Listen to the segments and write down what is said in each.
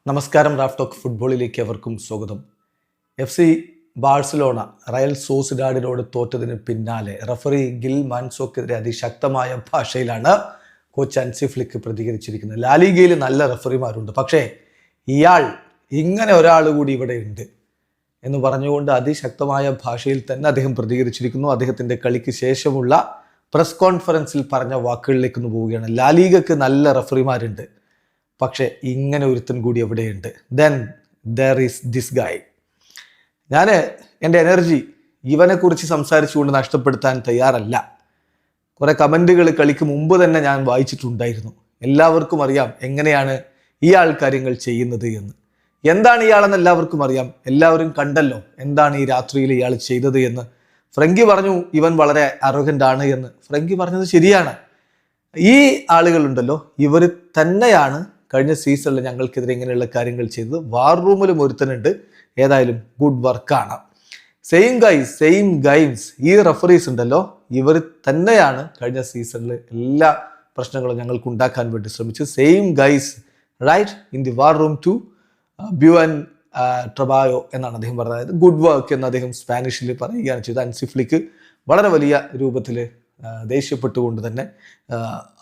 നമസ്കാരം. Raf talk ഫുട്ബോളിലേക്ക് അവർക്കും സ്വാഗതം. FC ബാഴ്സലോണ റയൽ സോസിഡാഡിനോട് തോറ്റതിന് പിന്നാലെ റഫറി ഗിൽ മാൻസോക്കെതിരെ അതിശക്തമായ ഭാഷയിലാണ് കോച്ച് ഹൻസി ഫ്ലിക്ക് പ്രതികരിച്ചിരിക്കുന്നത്. ലാലിഗയിൽ നല്ല റഫറിമാരുണ്ട്, പക്ഷേ ഇയാൾ ഇങ്ങനെ ഒരാൾ കൂടി ഇവിടെ ഉണ്ട് എന്ന് പറഞ്ഞുകൊണ്ട് അതിശക്തമായ ഭാഷയിൽ തന്നെ അദ്ദേഹം പ്രതികരിച്ചിരിക്കുന്നു. അദ്ദേഹത്തിൻ്റെ കളിക്ക് ശേഷമുള്ള പ്രസ് കോൺഫറൻസിൽ പറഞ്ഞ വാക്കുകളിലേക്ക് പോവുകയാണ്. ലാലിഗക്ക് നല്ല റഫറിമാരുണ്ട്, പക്ഷേ ഇങ്ങനെ ഒരുത്തൻ കൂടി എവിടെയുണ്ട്. Then there is this guy. ഞാൻ എൻ്റെ എനർജി ഇവനെക്കുറിച്ച് സംസാരിച്ചുകൊണ്ട് നഷ്ടപ്പെടുത്താൻ തയ്യാറല്ല. കുറേ കമൻറ്റുകൾ കളിക്ക് മുമ്പ് തന്നെ ഞാൻ വായിച്ചിട്ടുണ്ടായിരുന്നു. എല്ലാവർക്കും അറിയാം എങ്ങനെയാണ് ഇയാൾ കാര്യങ്ങൾ ചെയ്യുന്നത് എന്ന്. എന്താണ് ഇയാളെന്ന് എല്ലാവർക്കും അറിയാം. എല്ലാവരും കണ്ടല്ലോ എന്താണ് ഈ രാത്രിയിൽ ഇയാൾ ചെയ്തത് എന്ന്. ഫ്രങ്കി പറഞ്ഞു ഇവൻ വളരെ അറോഗൻ്റ് ആണ് എന്ന്. ഫ്രങ്കി പറഞ്ഞത് ശരിയാണ്. ഈ ആളുകളുണ്ടല്ലോ, ഇവർ തന്നെയാണ് കഴിഞ്ഞ സീസണിൽ ഞങ്ങൾക്കെതിരെ ഇങ്ങനെയുള്ള കാര്യങ്ങൾ ചെയ്തത്. വാർ റൂമിലും ഒരുത്തനുണ്ട്. ഏതായാലും ഗുഡ് വർക്കാണ്. സെയിം ഗൈംസ് ഈ റഫറീസ് ഉണ്ടല്ലോ, ഇവർ തന്നെയാണ് കഴിഞ്ഞ സീസണിൽ എല്ലാ പ്രശ്നങ്ങളും ഞങ്ങൾക്ക് ഉണ്ടാക്കാൻ വേണ്ടി ശ്രമിച്ചത്. Same guys right in the war room to ബ്യൂൻ ട്രബായോ എന്നാണ് അദ്ദേഹം പറഞ്ഞത്. ഗുഡ് വർക്ക് എന്ന് അദ്ദേഹം സ്പാനിഷിൽ പറയുകയാണ് ചെയ്തത്. ഹൻസി ഫ്ലിക്ക് വളരെ വലിയ രൂപത്തിൽ ദേഷ്യപ്പെട്ടുകൊണ്ട് തന്നെ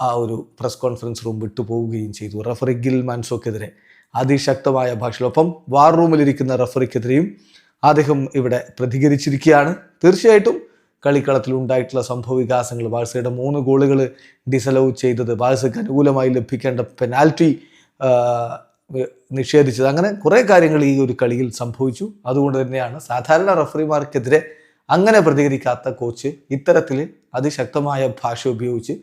ആ ഒരു പ്രസ് കോൺഫറൻസ് റൂം വിട്ടു പോവുകയും ചെയ്തു. റഫറി ഗിൽ മാൻസോക്കെതിരെ അതിശക്തമായ ഭാഷയിലൊപ്പം വാർ റൂമിലിരിക്കുന്ന റഫറിക്കെതിരെയും അദ്ദേഹം ഇവിടെ പ്രതികരിച്ചിരിക്കുകയാണ്. തീർച്ചയായിട്ടും കളിക്കളത്തിൽ ഉണ്ടായിട്ടുള്ള സംഭവ വികാസങ്ങൾ, ബാഴ്സയുടെ 3 ഗോളുകൾ ഡിസലവ് ചെയ്തത്, ബാഴ്സയ്ക്ക് അനുകൂലമായി ലഭിക്കേണ്ട പെനാൽറ്റി നിഷേധിച്ചത്, അങ്ങനെ കുറേ കാര്യങ്ങൾ ഈ ഒരു കളിയിൽ സംഭവിച്ചു. അതുകൊണ്ട് തന്നെയാണ് സാധാരണ റഫറിമാർക്കെതിരെ അങ്ങനെ പ്രതികരിക്കാത്ത കോച്ച് ഇത്തരത്തിൽ അതിശക്തമായ ഭാഷ ഉപയോഗിച്ച്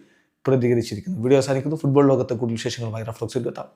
പ്രതികരിച്ചിരിക്കുന്നു. വീഡിയോ അവസാനിക്കുന്നു. ഫുട്ബോൾ ലോകത്തെ കൂടുതൽ വിശേഷങ്ങളുമായി റഫ് ടോക്സിൽ എത്താം.